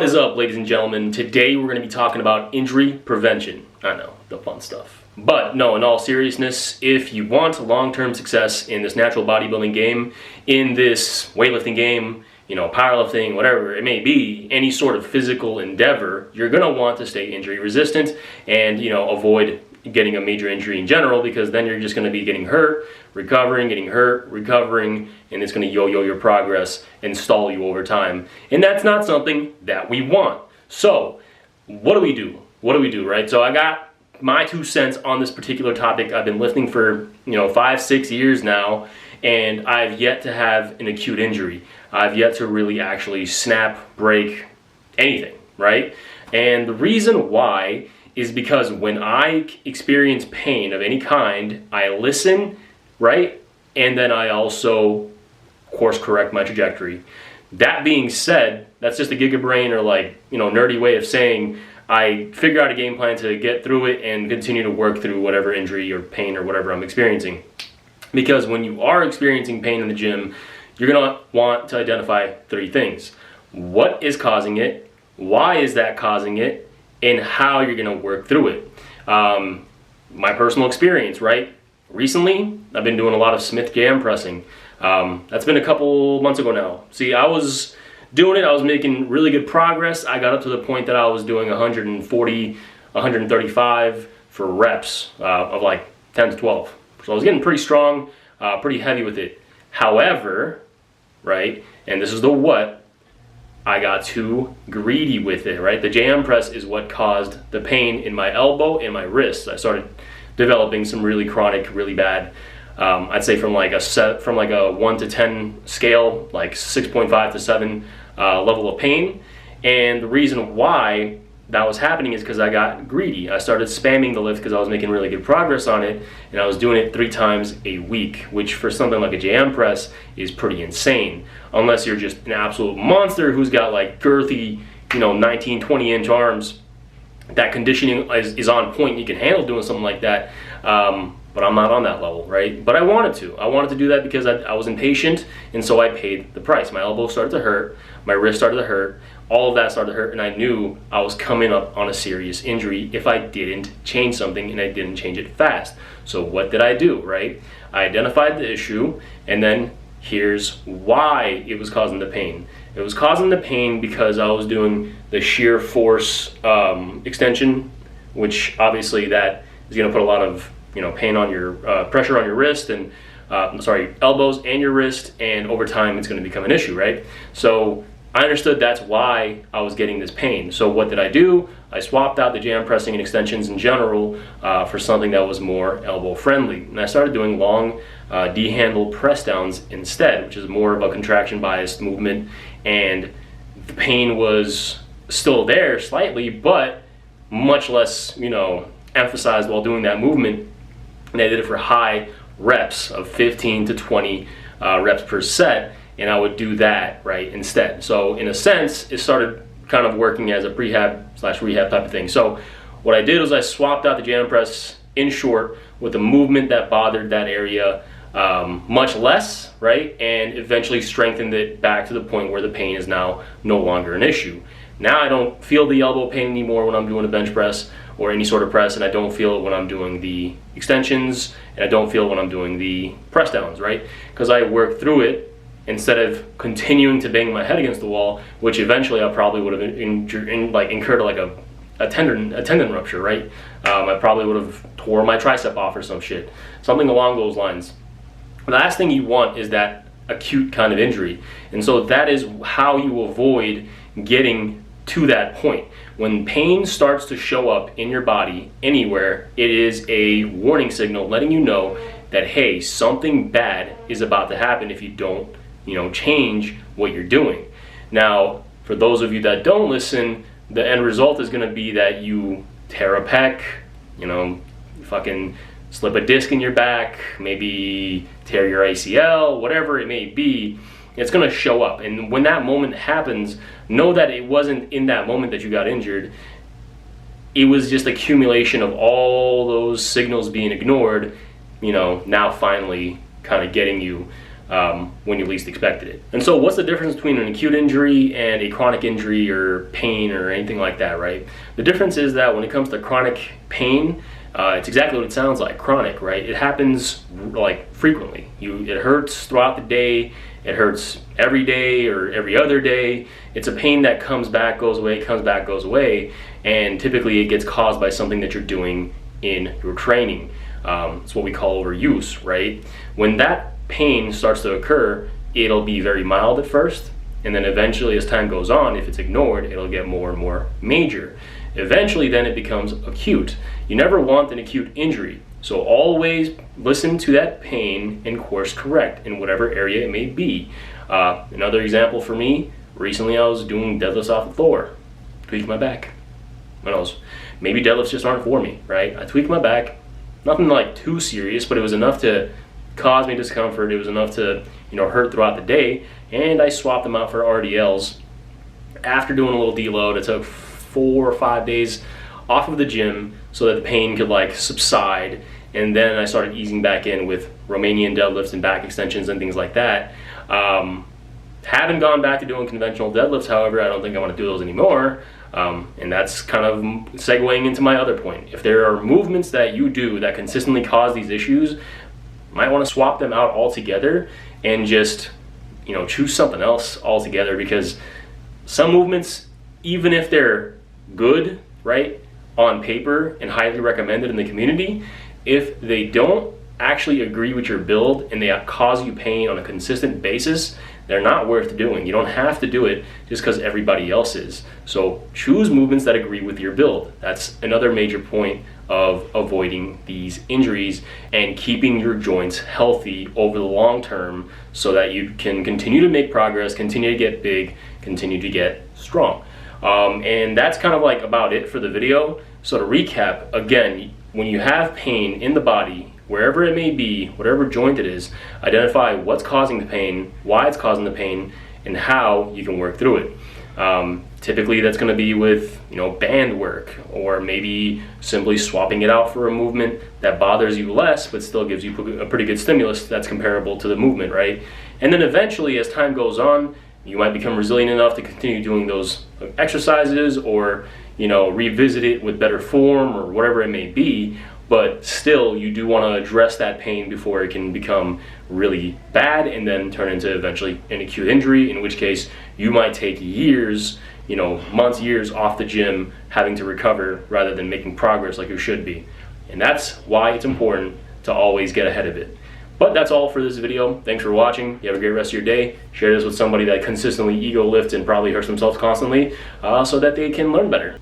is up, ladies and gentlemen? Today we're going to be talking about injury prevention. I know, the fun stuff. But no, in all seriousness, if you want long-term success in this natural bodybuilding game, in this weightlifting game, powerlifting, whatever it may be, any sort of physical endeavor, you're going to want to stay injury resistant and, avoid getting a major injury in general, because then you're just going to be getting hurt, recovering, getting hurt, recovering, and it's going to yo-yo your progress and stall you over time. And that's not something that we want. So what do we do? Right? So I got my 2 cents on this particular topic. I've been lifting for 5-6 years now, and I've yet to have an acute injury. I've yet to really actually snap, break, anything, right? And the reason why is because when I experience pain of any kind, I listen, right? And then I also course correct my trajectory. That being said, that's just a giga brain or nerdy way of saying I figure out a game plan to get through it and continue to work through whatever injury or pain or whatever I'm experiencing. Because when you are experiencing pain in the gym, you're gonna want to identify 3 things. What is causing it? Why is that causing it? And how you're gonna work through it. My personal experience, right? Recently, I've been doing a lot of Smith jam pressing. That's been a couple months ago now. See, I was doing it, I was making really good progress. I got up to the point that I was doing 140, 135 for reps of 10 to 12. So I was getting pretty strong, pretty heavy with it. However, right, and this is the what, I got too greedy with it, right? The JM press is what caused the pain in my elbow and my wrist. I started developing some really chronic, really bad, I'd say from a 1 to 10 scale, 6.5 to 7 level of pain. And the reason why that was happening is because I got greedy. I started spamming the lift because I was making really good progress on it, and I was doing it 3 times a week, which for something like a JM press is pretty insane. Unless you're just an absolute monster who's got girthy, 19, 20 inch arms. That conditioning is on point. You can handle doing something like that. But I'm not on that level, right? But I wanted to. I wanted to do that because I was impatient, and so I paid the price. My elbow started to hurt, my wrist started to hurt, all of that started to hurt, and I knew I was coming up on a serious injury if I didn't change something and I didn't change it fast. So what did I do, right? I identified the issue, and then here's why it was causing the pain. It was causing the pain because I was doing the shear force extension, which obviously that is going to put a lot of pain on your pressure on your wrist and elbows and your wrist, and over time it's going to become an issue, right? So I understood that's why I was getting this pain. So what did I do? I swapped out the jam pressing and extensions in general for something that was more elbow friendly, and I started doing long D-handle press downs instead, which is more of a contraction biased movement, and the pain was still there slightly, but much less emphasized while doing that movement. And I did it for high reps of 15 to 20 reps per set, and I would do that right instead. So in a sense, it started kind of working as a prehab/rehab type of thing. So what I did was I swapped out the jam press in short with a movement that bothered that area much less, right? And eventually strengthened it back to the point where the pain is now no longer an issue. Now I don't feel the elbow pain anymore when I'm doing a bench press or any sort of press, and I don't feel it when I'm doing the extensions, and I don't feel it when I'm doing the press downs, right? Because I work through it instead of continuing to bang my head against the wall, which eventually I probably would have incurred a tendon rupture, right? I probably would have tore my tricep off or some shit, something along those lines. The last thing you want is that acute kind of injury, and so that is how you avoid getting to that point. When pain starts to show up in your body anywhere, it is a warning signal letting you know that, hey, something bad is about to happen if you don't, change what you're doing. Now, for those of you that don't listen, the end result is going to be that you tear a pec, fucking slip a disc in your back, maybe tear your ACL, whatever it may be. It's going to show up, and when that moment happens, know that it wasn't in that moment that you got injured. It was just accumulation of all those signals being ignored, now finally kind of getting you when you least expected it. And so what's the difference between an acute injury and a chronic injury or pain or anything like that, right? The difference is that when it comes to chronic pain, it's exactly what it sounds like, chronic, right? It happens like frequently. It hurts throughout the day, it hurts every day or every other day. It's a pain that comes back, goes away, comes back, goes away, and typically it gets caused by something that you're doing in your training. It's what we call overuse, right? When that pain starts to occur, it'll be very mild at first, and then eventually as time goes on, if it's ignored, it'll get more and more major. Eventually then it becomes acute. You never want an acute injury, so always listen to that pain and course correct in whatever area it may be. Another example for me, recently I was doing deadlifts off the floor, tweaked my back. What else? Maybe deadlifts just aren't for me, right? I tweaked my back, nothing like too serious, but it was enough to cause me discomfort. It was enough to, hurt throughout the day, and I swapped them out for RDLs. After doing a little deload, it took 4 or 5 days off of the gym so that the pain could subside, and then I started easing back in with Romanian deadlifts and back extensions and things like that. Haven't gone back to doing conventional deadlifts, however. I don't think I want to do those anymore. And that's kind of segueing into my other point. If there are movements that you do that consistently cause these issues, you might want to swap them out altogether and just, choose something else altogether, because some movements, even if they're good, right, on paper and highly recommended in the community, if they don't actually agree with your build and they cause you pain on a consistent basis, they're not worth doing. You don't have to do it just because everybody else is. So choose movements that agree with your build. That's another major point of avoiding these injuries and keeping your joints healthy over the long term so that you can continue to make progress, continue to get big, continue to get strong. And that's kind of about it for the video. So to recap, again, when you have pain in the body, wherever it may be, whatever joint it is, identify what's causing the pain, why it's causing the pain, and how you can work through it. Typically that's going to be with band work, or maybe simply swapping it out for a movement that bothers you less but still gives you a pretty good stimulus that's comparable to the movement, right? And then eventually as time goes on, you might become resilient enough to continue doing those exercises, or revisit it with better form or whatever it may be. But still, you do want to address that pain before it can become really bad and then turn into eventually an acute injury, in which case you might take years, months, years off the gym having to recover rather than making progress like you should be. And that's why it's important to always get ahead of it. But that's all for this video. Thanks for watching. You have a great rest of your day. Share this with somebody that consistently ego lifts and probably hurts themselves constantly so that they can learn better.